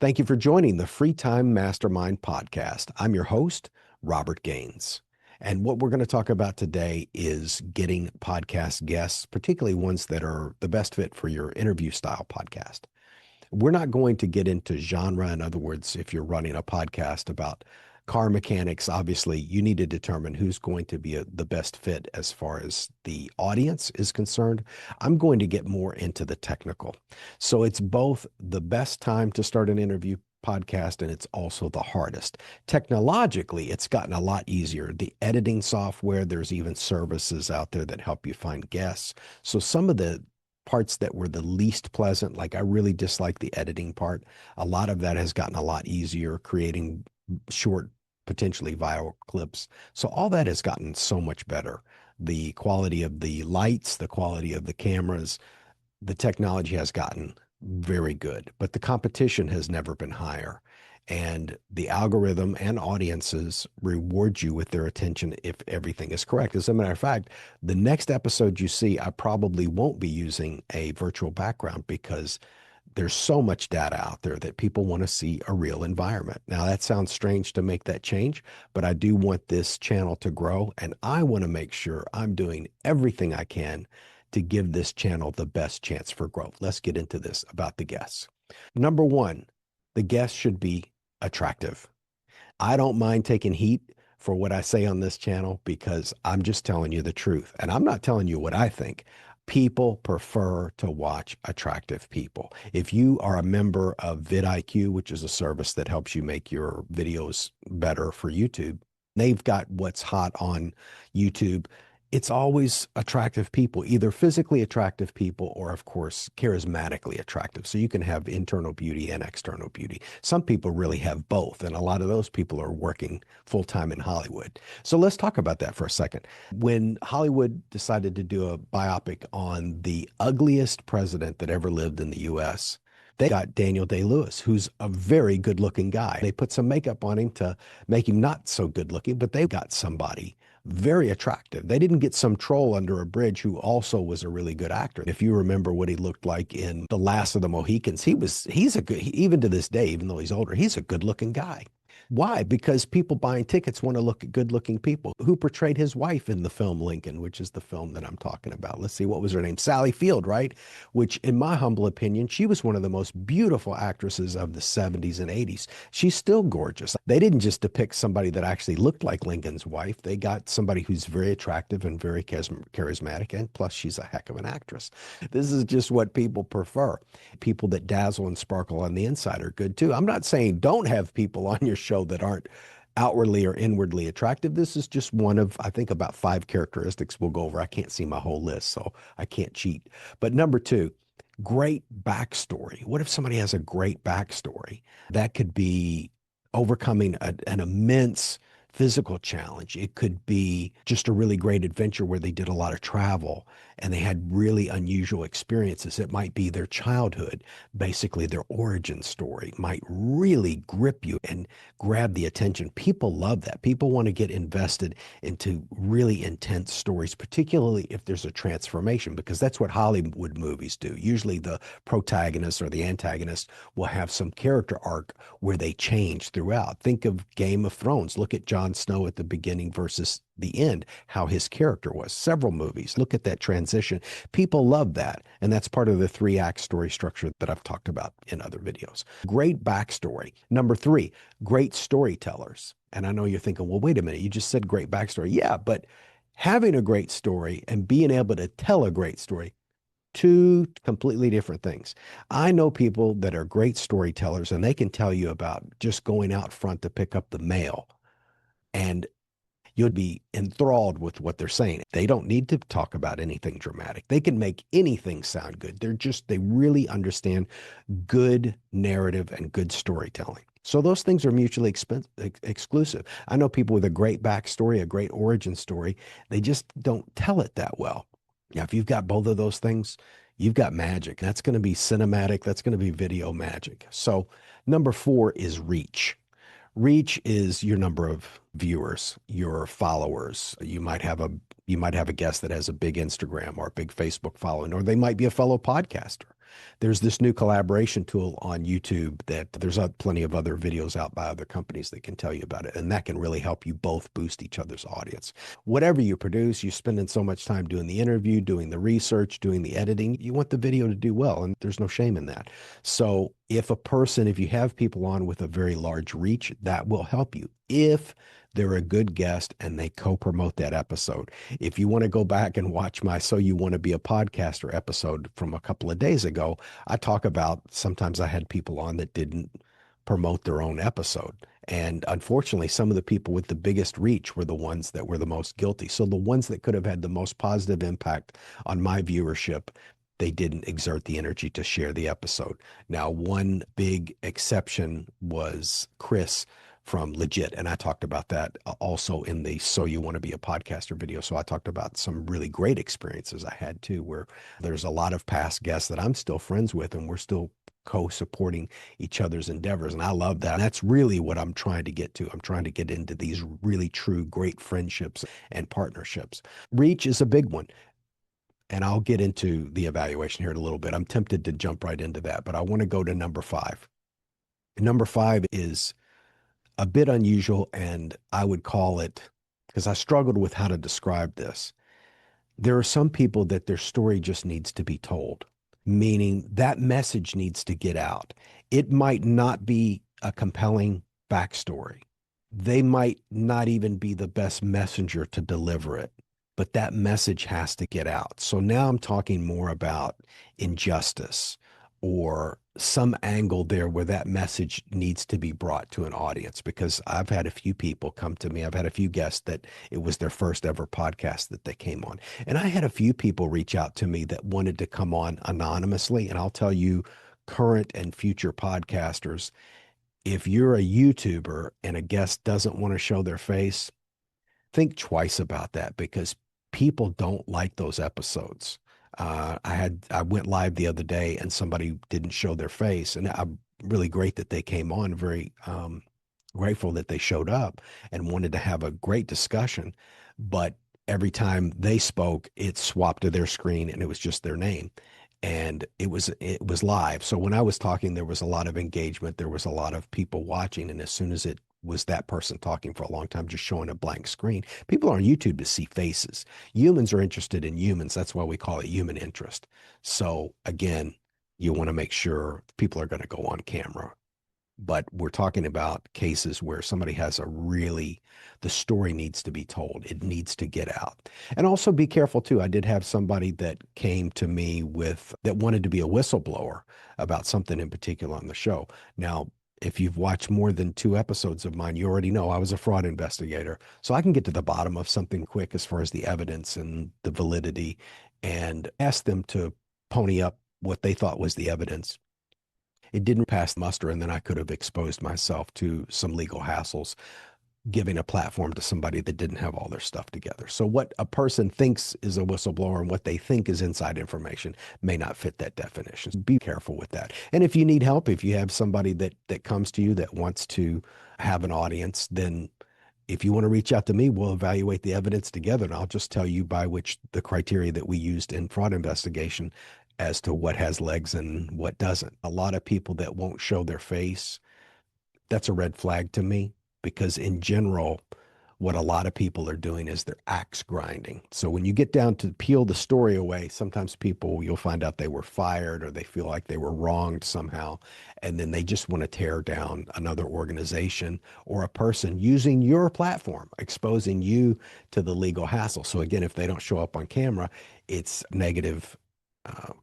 Thank you for joining the free Time Mastermind Podcast. I'm your host, Robert Gaines. And what we're going to talk about today is getting podcast guests, particularly ones that are the best fit for your interview style podcast. We're not going to get into genre. In other words, if you're running a podcast about car mechanics, obviously you need to determine who's going to be the best fit as far as the audience is concerned. I'm going to get more into the technical. So it's both the best time to start an interview podcast and it's also the hardest. Technologically, it's gotten a lot easier. The editing software, there's even services out there that help you find guests. So some of the parts that were the least pleasant, like I really dislike the editing part. A lot of that has gotten a lot easier, creating short, potentially viral clips. So all that has gotten so much better. The quality of the lights, the quality of the cameras, the technology has gotten very good, but the competition has never been higher. And the algorithm and audiences reward you with their attention if everything is correct. As a matter of fact, the next episode you see, I probably won't be using a virtual background because there's so much data out there that people want to see a real environment. Now, that sounds strange to make that change, but I do want this channel to grow, and I want to make sure I'm doing everything I can to give this channel the best chance for growth. Let's get into this about the guests. Number one, the guest should be attractive. I don't mind taking heat for what I say on this channel because I'm just telling you the truth. And I'm not telling you what I think. People prefer to watch attractive people. If you are a member of vidIQ, which is a service that helps you make your videos better for YouTube, they've got what's hot on YouTube. It's always attractive people, either physically attractive people or, of course, charismatically attractive. So you can have internal beauty and external beauty. Some people really have both, and a lot of those people are working full-time in Hollywood. So let's talk about that for a second. When Hollywood decided to do a biopic on the ugliest president that ever lived in the U.S., they got Daniel Day-Lewis, who's a very good-looking guy. They put some makeup on him to make him not so good-looking, but they got somebody very attractive. They didn't get some troll under a bridge who also was a really good actor. If you remember what he looked like in The Last of the Mohicans, he's a good, even to this day, even though he's older, he's a good-looking guy. Why? Because people buying tickets want to look at good-looking people. Who portrayed his wife in the film Lincoln, which is the film that I'm talking about? Let's see, what was her name? Sally Field, right? Which, in my humble opinion, she was one of the most beautiful actresses of the 70s and 80s. She's still gorgeous. They didn't just depict somebody that actually looked like Lincoln's wife. They got somebody who's very attractive and very charismatic, and plus she's a heck of an actress. This is just what people prefer. People that dazzle and sparkle on the inside are good too. I'm not saying don't have people on your show that aren't outwardly or inwardly attractive. This is just one of, I think, about 5 characteristics we'll go over. I can't see my whole list, so I can't cheat. But number 2, great backstory. What if somebody has a great backstory? That could be overcoming an immense physical challenge. It could be just a really great adventure where they did a lot of travel and they had really unusual experiences. It might be their childhood, basically their origin story might really grip you and grab the attention. People love that. People want to get invested into really intense stories, particularly if there's a transformation, because that's what Hollywood movies do. Usually the protagonist or the antagonist will have some character arc where they change throughout. Think of Game of Thrones. Look at Jon Snow at the beginning versus the end, how his character was. Several movies. Look at that transition. People love that. And that's part of the 3-act story structure that I've talked about in other videos. Great backstory. Number 3, great storytellers. And I know you're thinking, well, wait a minute, you just said great backstory. Yeah, but having a great story and being able to tell a great story, 2 completely different things. I know people that are great storytellers and they can tell you about just going out front to pick up the mail, and you'll be enthralled with what they're saying. They don't need to talk about anything dramatic. They can make anything sound good. They really understand good narrative and good storytelling. So those things are mutually exclusive. I know people with a great backstory, a great origin story. They just don't tell it that well. Now, if you've got both of those things, you've got magic. That's going to be cinematic. That's going to be video magic. So number 4 is reach. Reach is your number of viewers, your followers. You might have a guest that has a big Instagram or a big Facebook following, or they might be a fellow podcaster. There's this new collaboration tool on YouTube that there's plenty of other videos out by other companies that can tell you about it. And that can really help you both boost each other's audience. Whatever you produce, you're spending so much time doing the interview, doing the research, doing the editing. You want the video to do well, and there's no shame in that. So if you have people on with a very large reach, that will help you. If they're a good guest and they co-promote that episode. If you want to go back and watch my So You Want to Be a Podcaster episode from a couple of days ago, I talk about sometimes I had people on that didn't promote their own episode. And unfortunately, some of the people with the biggest reach were the ones that were the most guilty. So the ones that could have had the most positive impact on my viewership, they didn't exert the energy to share the episode. Now, one big exception was Chris from Legit. And I talked about that also in the So You Want to Be a Podcaster video. So I talked about some really great experiences I had too, where there's a lot of past guests that I'm still friends with, and we're still co-supporting each other's endeavors. And I love that. And that's really what I'm trying to get to. I'm trying to get into these really true, great friendships and partnerships. Reach is a big one. And I'll get into the evaluation here in a little bit. I'm tempted to jump right into that, but I want to go to number 5. Number 5 is a bit unusual, and I would call it, because I struggled with how to describe this. There are some people that their story just needs to be told, meaning that message needs to get out. It might not be a compelling backstory. They might not even be the best messenger to deliver it, but that message has to get out. So now I'm talking more about injustice or some angle there where that message needs to be brought to an audience, because I've had a few people come to me. I've had a few guests that it was their first ever podcast that they came on. And I had a few people reach out to me that wanted to come on anonymously. And I'll tell you, current and future podcasters, if you're a YouTuber and a guest doesn't want to show their face, think twice about that, because people don't like those episodes. I went live the other day and somebody didn't show their face, and I'm really great that they came on. Very grateful that they showed up and wanted to have a great discussion. But every time they spoke, it swapped to their screen and it was just their name. And it was live. So when I was talking, there was a lot of engagement. There was a lot of people watching. And as soon as it was that person talking for a long time, just showing a blank screen, people are on YouTube to see faces. Humans are interested in humans. That's why we call it human interest. So again, you want to make sure people are going to go on camera. But we're talking about cases where somebody has the story needs to be told. It needs to get out. And also be careful too. I did have somebody that came to me that wanted to be a whistleblower about something in particular on the show. Now, if you've watched more than 2 episodes of mine, you already know I was a fraud investigator. So I can get to the bottom of something quick as far as the evidence and the validity, and ask them to pony up what they thought was the evidence. It didn't pass muster, and then I could have exposed myself to some legal hassles, giving a platform to somebody that didn't have all their stuff together. So what a person thinks is a whistleblower and what they think is inside information may not fit that definition. So be careful with that. And if you need help, if you have somebody that comes to you that wants to have an audience, then if you want to reach out to me, we'll evaluate the evidence together, and I'll just tell you by which the criteria that we used in fraud investigation as to what has legs and what doesn't. A lot of people that won't show their face, that's a red flag to me, because in general, what a lot of people are doing is they're axe grinding. So when you get down to peel the story away, sometimes you'll find out they were fired or they feel like they were wronged somehow. And then they just want to tear down another organization or a person using your platform, exposing you to the legal hassle. So again, if they don't show up on camera, it's negative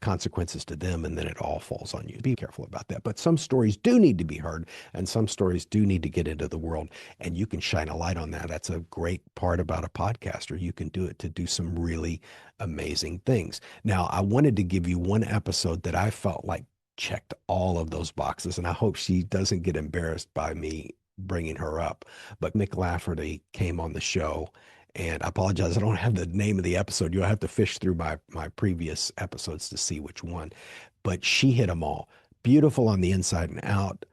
consequences to them, and then it all falls on you. Be careful about that. But some stories do need to be heard, and some stories do need to get into the world, and you can shine a light on that. That's a great part about a podcaster. You can do it to do some really amazing things. Now, I wanted to give you one episode that I felt like checked all of those boxes, and I hope she doesn't get embarrassed by me bringing her up. But Mick Lafferty came on the show, and I apologize, I don't have the name of the episode. You'll have to fish through my previous episodes to see which one. But she hit them all. Beautiful on the inside and out,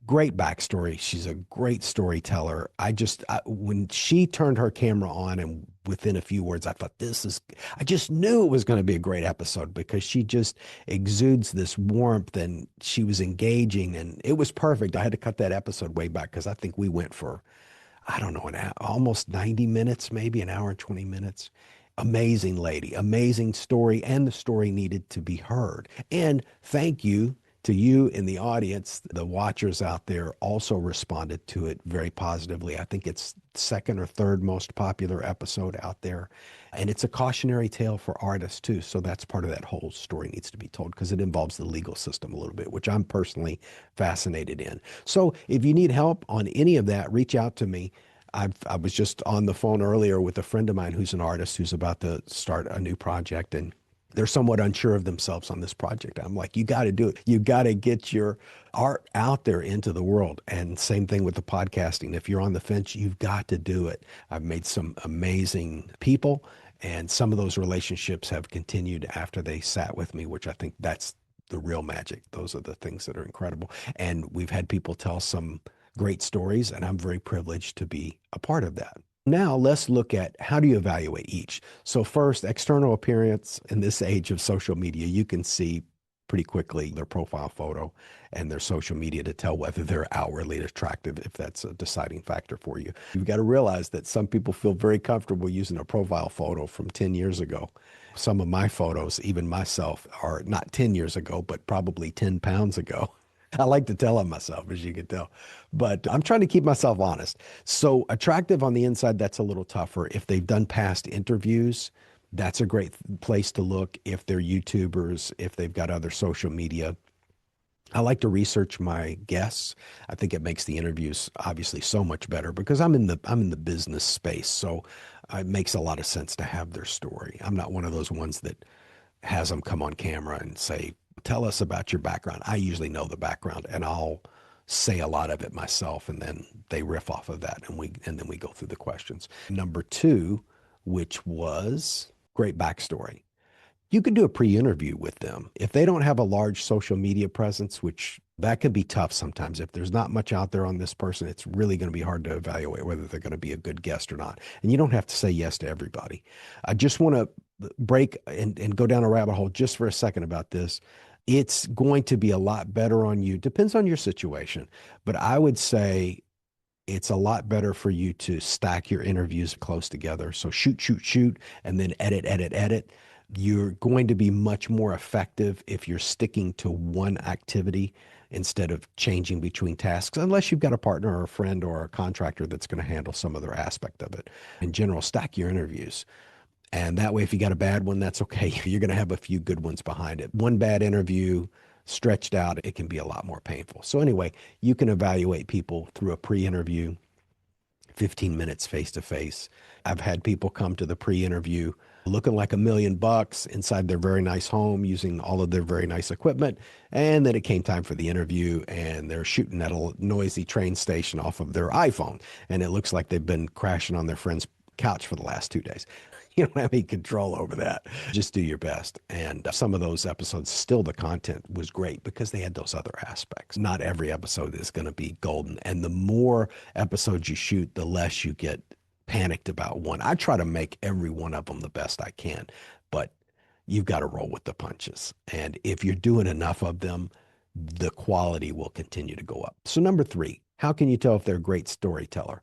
Great backstory. She's a great storyteller. When she turned her camera on and within a few words, I thought I just knew it was going to be a great episode because she just exudes this warmth and she was engaging and it was perfect. I had to cut that episode way back because I think we went for, I don't know, almost 90 minutes, maybe an hour and 20 minutes. Amazing lady, amazing story, and the story needed to be heard. And thank you to you in the audience. The watchers out there also responded to it very positively. I think it's second or third most popular episode out there. And it's a cautionary tale for artists too. So that's part of that whole story needs to be told because it involves the legal system a little bit, which I'm personally fascinated in. So if you need help on any of that, reach out to me. I was just on the phone earlier with a friend of mine who's an artist who's about to start a new project, and they're somewhat unsure of themselves on this project. I'm like, you got to do it. You got to get your art out there into the world. And same thing with the podcasting. If you're on the fence, you've got to do it. I've made some amazing people, and some of those relationships have continued after they sat with me, which I think that's the real magic. Those are the things that are incredible. And we've had people tell some great stories, and I'm very privileged to be a part of that. Now let's look at how do you evaluate each. So first, external appearance. In this age of social media, you can see pretty quickly their profile photo and their social media to tell whether they're outwardly attractive, if that's a deciding factor for you. You've got to realize that some people feel very comfortable using a profile photo from 10 years ago. Some of my photos, even myself, are not 10 years ago, but probably 10 pounds ago. I like to tell on myself, as you can tell, but I'm trying to keep myself honest. So attractive on the inside, that's a little tougher. If they've done past interviews, that's a great place to look. If they're YouTubers, if they've got other social media. I like to research my guests. I think it makes the interviews obviously so much better because I'm in the business space. So it makes a lot of sense to have their story. I'm not one of those ones that has them come on camera and say, tell us about your background. I usually know the background and I'll say a lot of it myself and then they riff off of that and then we go through the questions. Number two, which was great backstory. You can do a pre-interview with them. If they don't have a large social media presence, which that can be tough sometimes. If there's not much out there on this person, it's really going to be hard to evaluate whether they're going to be a good guest or not. And you don't have to say yes to everybody. I just want to break and go down a rabbit hole just for a second about this. It's going to be a lot better on you. Depends on your situation. But I would say it's a lot better for you to stack your interviews close together. So shoot, shoot, shoot, and then edit, edit, edit. You're going to be much more effective if you're sticking to one activity instead of changing between tasks, unless you've got a partner or a friend or a contractor that's going to handle some other aspect of it. In general, stack your interviews. And that way, if you got a bad one, that's okay. You're going to have a few good ones behind it. One bad interview stretched out, it can be a lot more painful. So anyway, you can evaluate people through a pre-interview, 15 minutes face to face. I've had people come to the pre-interview looking like $1,000,000 inside their very nice home using all of their very nice equipment. And then it came time for the interview and they're shooting at a noisy train station off of their iPhone. And it looks like they've been crashing on their friend's couch for the last 2 days. You don't have any control over that. Just do your best. And some of those episodes, still the content was great because they had those other aspects. Not every episode is going to be golden. And the more episodes you shoot, the less you get panicked about one. I try to make every one of them the best I can, but you've got to roll with the punches. And if you're doing enough of them, the quality will continue to go up. So number three, how can you tell if they're a great storyteller?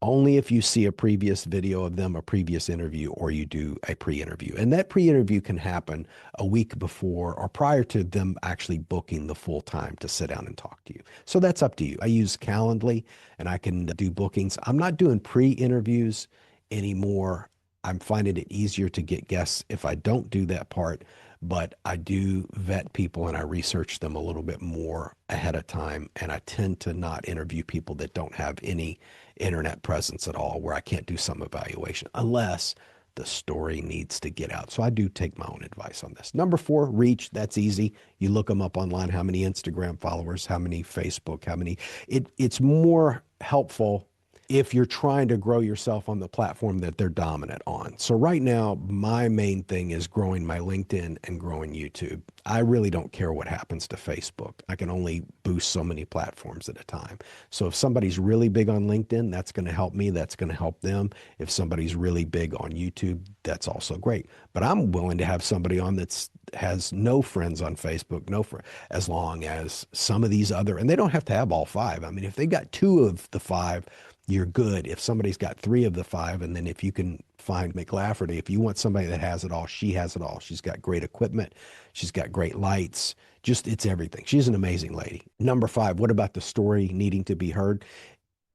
Only if you see a previous video of them, a previous interview, or you do a pre-interview. And that pre-interview can happen a week before or prior to them actually booking the full time to sit down and talk to you. So that's up to you. I use Calendly and I can do bookings. I'm not doing pre-interviews anymore. I'm finding it easier to get guests if I don't do that part, but I do vet people and I research them a little bit more ahead of time. And I tend to not interview people that don't have any internet presence at all, where I can't do some evaluation unless the story needs to get out. So I do take my own advice on this. Number four, reach. That's easy. You look them up online, how many Instagram followers, how many Facebook, how many. It's more helpful if you're trying to grow yourself on the platform that they're dominant on. So right now, my main thing is growing my LinkedIn and growing YouTube. I really don't care what happens to Facebook. I can only boost so many platforms at a time. So if somebody's really big on LinkedIn, that's going to help me. That's going to help them. If somebody's really big on YouTube, that's also great. But I'm willing to have somebody on that's has no friends on Facebook, no friend, as long as some of these other, and they don't have to have all five. I mean, if they got two of the five, you're good. If somebody's got three of the five, and then if you can find McLafferty, if you want somebody that has it all, she has it all. She's got great equipment. She's got great lights. Just, it's everything. She's an amazing lady. Number five, what about the story needing to be heard?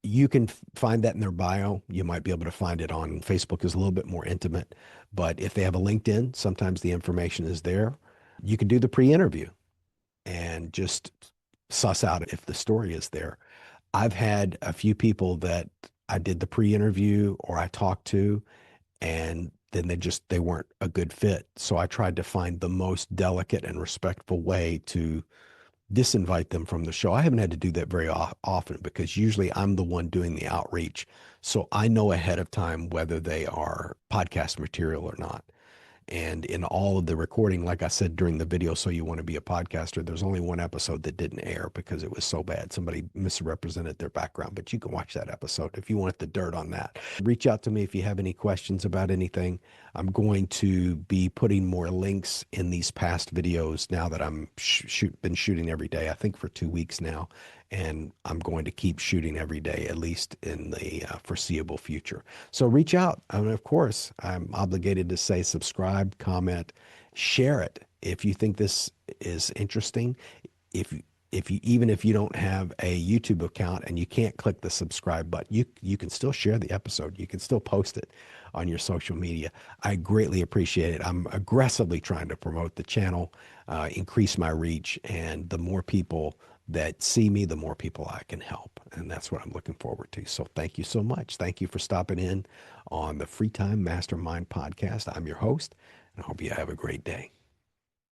You can find that in their bio. You might be able to find it on Facebook is a little bit more intimate, but if they have a LinkedIn, sometimes the information is there. You can do the pre-interview and just suss out if the story is there. I've had a few people that I did the pre-interview or I talked to, and then they weren't a good fit. So I tried to find the most delicate and respectful way to disinvite them from the show. I haven't had to do that very often because usually I'm the one doing the outreach. So I know ahead of time whether they are podcast material or not. And in all of the recording, like I said during the video, So You Want to Be a Podcaster, there's only one episode that didn't air because it was so bad. Somebody misrepresented their background, but you can watch that episode if you want the dirt on that. Reach out to me if you have any questions about anything. I'm going to be putting more links in these past videos now that I'm been shooting every day, I think for 2 weeks now. And I'm going to keep shooting every day, at least in the foreseeable future. So reach out. I mean, of course, I'm obligated to say subscribe, comment, share it if you think this is interesting. If you even if you don't have a YouTube account and you can't click the subscribe button, you can still share the episode. You can still post it on your social media. I greatly appreciate it. I'm aggressively trying to promote the channel, increase my reach, and the more people that see me, the more people I can help. And that's what I'm looking forward to. So thank you so much. Thank you for stopping in on the Free Time Mastermind Podcast. I'm your host, and I hope you have a great day.